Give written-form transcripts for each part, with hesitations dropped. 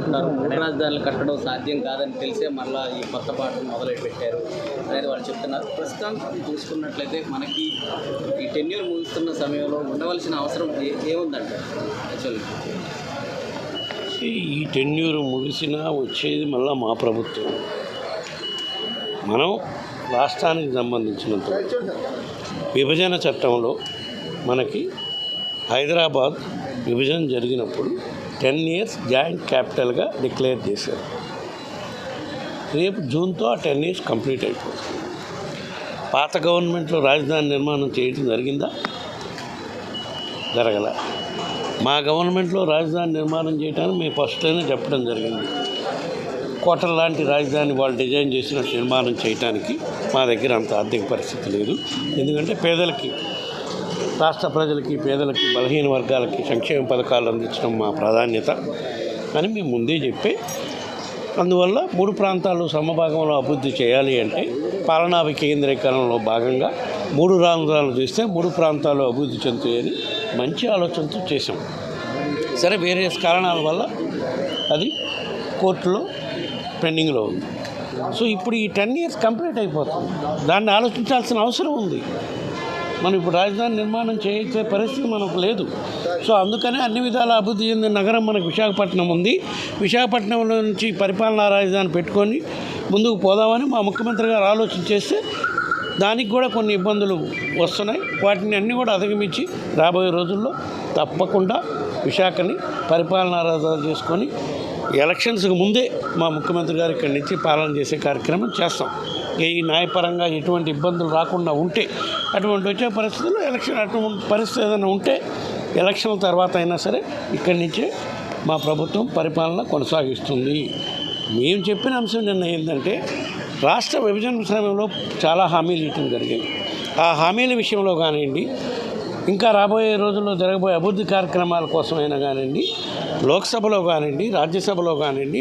అనుకుంటున్నారు. 3 రాజధానులు కట్టడం సాధ్యం కాదని తెలిసే మళ్ళీ ఈ కొత్త పాటను మొదలుపెట్టారు అనేది వాళ్ళు చెప్తున్నారు. ప్రస్తుతం చూసుకున్నట్లయితే మనకి ఈ టెన్యూర్ ముగుస్తున్న సమయంలో ఉండవలసిన అవసరం ఏముందంటే యాక్చువల్గా ఈ టెన్యూర్ ముగిసినా వచ్చేది మళ్ళీ మా ప్రభుత్వం. మనం రాష్ట్రానికి సంబంధించినంత విభజన చట్టంలో మనకి హైదరాబాద్ విభజన జరిగినప్పుడు 10 years జాయింట్ క్యాపిటల్గా డిక్లేర్ చేశారు. రేపు జూన్తో ఆ 10 years కంప్లీట్ అయిపోతుంది. పాత గవర్నమెంట్లో రాజధాని నిర్మాణం చేయడం జరిగిందా? జరగల. మా గవర్నమెంట్లో రాజధాని నిర్మాణం చేయడానికి మేము ఫస్ట్లోనే చెప్పడం జరిగింది. కోటల లాంటి రాజధాని వాళ్ళు డిజైన్ చేసినట్టు నిర్మాణం చేయడానికి మా దగ్గర అంత ఆర్థిక పరిస్థితి లేదు. ఎందుకంటే పేదలకి, రాష్ట్ర ప్రజలకి, పేదలకి, బలహీన వర్గాలకి సంక్షేమ పథకాలు అందించడం మా ప్రాధాన్యత అని మేము ముందే చెప్పే. అందువల్ల 3 ప్రాంతాలు సమభాగంలో అభివృద్ధి చేయాలి అంటే పాలనా వికేంద్రీకరణలో భాగంగా 3 రాజధానులు చేస్తే 3 ప్రాంతాలు అభివృద్ధి చెందుతాయని మంచి ఆలోచనతో చేసాం. సరే, వేరే కారణాల వల్ల అది కోర్టులో పెండింగ్లో ఉంది. సో ఇప్పుడు ఈ 10 years కంప్లీట్ అయిపోతుంది. దాన్ని ఆలోచించాల్సిన అవసరం ఉంది. మనం ఇప్పుడు రాజధాని నిర్మాణం చేసే పరిస్థితి మనకు లేదు. సో అందుకనే అన్ని విధాల అభివృద్ధి చెందిన నగరం మనకు విశాఖపట్నం ఉంది. విశాఖపట్నంలో నుంచి పరిపాలనా రాజధాని పెట్టుకొని ముందుకు పోదామని మా ముఖ్యమంత్రి గారు ఆలోచన చేస్తే దానికి కూడా కొన్ని ఇబ్బందులు వస్తున్నాయి. వాటిని అన్నీ కూడా అధిగమించి రాబోయే రోజుల్లో తప్పకుండా విశాఖని పరిపాలనా రాజధాని చేసుకొని ఎలక్షన్స్కి ముందే మా ముఖ్యమంత్రి గారు ఇక్కడి నుంచి పాలన చేసే కార్యక్రమం చేస్తాం. ఈ న్యాయపరంగా ఎటువంటి ఇబ్బందులు రాకుండా ఉంటే, అటువంటి వచ్చే పరిస్థితుల్లో అటువంటి పరిస్థితి ఏదైనా ఉంటే ఎలక్షన్ల తర్వాత అయినా సరే ఇక్కడి నుంచే మా ప్రభుత్వం పరిపాలన కొనసాగిస్తుంది. మేము చెప్పిన అంశం నిన్న ఏంటంటే, రాష్ట్ర విభజన సమయంలో చాలా హామీలు ఇవ్వడం జరిగింది. ఆ హామీల విషయంలో కానివ్వండి, ఇంకా రాబోయే రోజుల్లో జరగబోయే అభివృద్ధి కార్యక్రమాల కోసమైనా కానివ్వండి, లోక్సభలో కానివ్వండి, రాజ్యసభలో కానివ్వండి,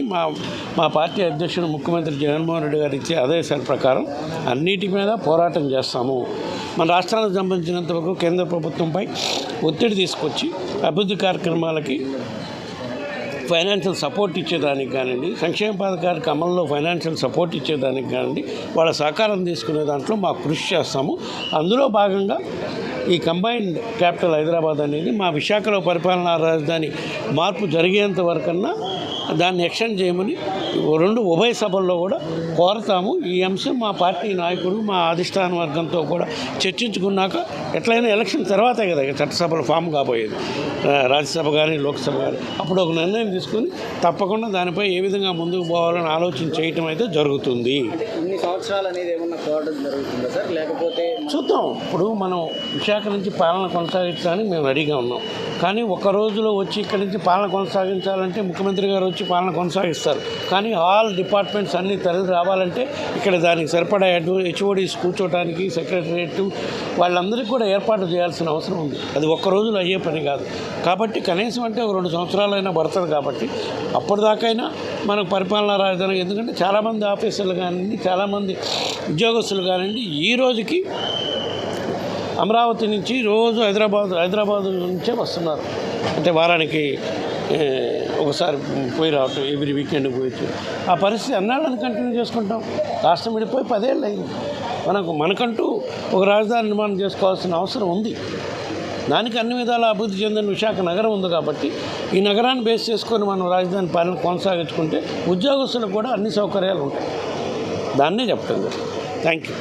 మా పార్టీ అధ్యక్షుడు ముఖ్యమంత్రి జగన్మోహన్ రెడ్డి గారు ఇచ్చే ఆదేశాల ప్రకారం అన్నిటి మీద పోరాటం చేస్తాము. మన రాష్ట్రానికి సంబంధించినంతవరకు కేంద్ర ప్రభుత్వంపై ఒత్తిడి తీసుకొచ్చి అభివృద్ధి కార్యక్రమాలకి ఫైనాన్షియల్ సపోర్ట్ ఇచ్చేదానికి కానివ్వండి, సంక్షేమ పథకాలకు అమల్లో ఫైనాన్షియల్ సపోర్ట్ ఇచ్చేదానికి కానివ్వండి, వాళ్ళ సహకారం తీసుకునే దాంట్లో మాకు కృషి చేస్తాము. అందులో భాగంగా ఈ కంబైన్డ్ క్యాపిటల్ హైదరాబాద్ అనేది మా విశాఖలో పరిపాలనా రాజధాని మార్పు జరిగేంత వరకన్నా దాన్ని ఎక్స్టెండ్ చేయమని 2 ఉభయ సభల్లో కూడా కోరతాము. ఈ అంశం మా పార్టీ నాయకుడు, మా అధిష్టాన వర్గంతో కూడా చర్చించుకున్నాక ఎట్లయినా ఎలక్షన్ తర్వాతే కదా చట్టసభలు ఫామ్ కాబోయేది, రాజ్యసభ కానీ లోక్సభ కానీ, అప్పుడు ఒక నిర్ణయం తీసుకుని తప్పకుండా దానిపై ఏ విధంగా ముందుకు పోవాలని ఆలోచన చేయటం అయితే జరుగుతుంది. ఇన్ని సంవత్సరాలు అనేది ఏమన్నా కోరడం జరుగుతుందా సార్? లేకపోతే చూద్దాం. ఇప్పుడు మనం విశాఖ నుంచి పాలన కొనసాగించడానికి మేము రెడీగా ఉన్నాం. కానీ ఒక రోజులో వచ్చి ఇక్కడి నుంచి పాలన కొనసాగించాలంటే ముఖ్యమంత్రి గారు వచ్చి పాలన కొనసాగిస్తారు. కానీ ఆల్ డిపార్ట్మెంట్స్ అన్నీ తరలి రావాలంటే ఇక్కడ దానికి సరిపడా హెచ్ఓడీస్ కూర్చోవడానికి, సెక్రటరియట్ వాళ్ళందరికీ కూడా ఏర్పాటు చేయాల్సిన అవసరం ఉంది. అది ఒక్క రోజులో అయ్యే పని కాదు. కాబట్టి కనీసం అంటే 2 సంవత్సరాలైనా పడుతుంది. కాబట్టి అప్పటిదాకైనా మనకు పరిపాలనా రాజధాని, ఎందుకంటే చాలామంది ఆఫీసర్లు కానివ్వండి, చాలామంది ఉద్యోగస్తులు కానివ్వండి ఈ రోజుకి అమరావతి నుంచి రోజు హైదరాబాద్ నుంచే వస్తున్నారు. అంటే వారానికి ఒకసారి పోయి రావటం, ఎవ్రీ వీకెండ్ పోయచ్చు. ఆ పరిస్థితి అన్నాళ్ళని కంటిన్యూ చేసుకుంటాం. రాష్ట్రం విడిపోయి 10 ఏళ్ళు అయింది. మనకంటూ ఒక రాజధాని నిర్మాణం చేసుకోవాల్సిన అవసరం ఉంది. దానికి అన్ని విధాల అభివృద్ధి చెందిన విశాఖ నగరం ఉంది. కాబట్టి ఈ నగరాన్ని బేస్ చేసుకొని మనం రాజధాని పాలన కొనసాగించుకుంటే ఉద్యోగస్తులకు కూడా అన్ని సౌకర్యాలు ఉంటాయి. దాన్నే చెప్తుంది. Thank you.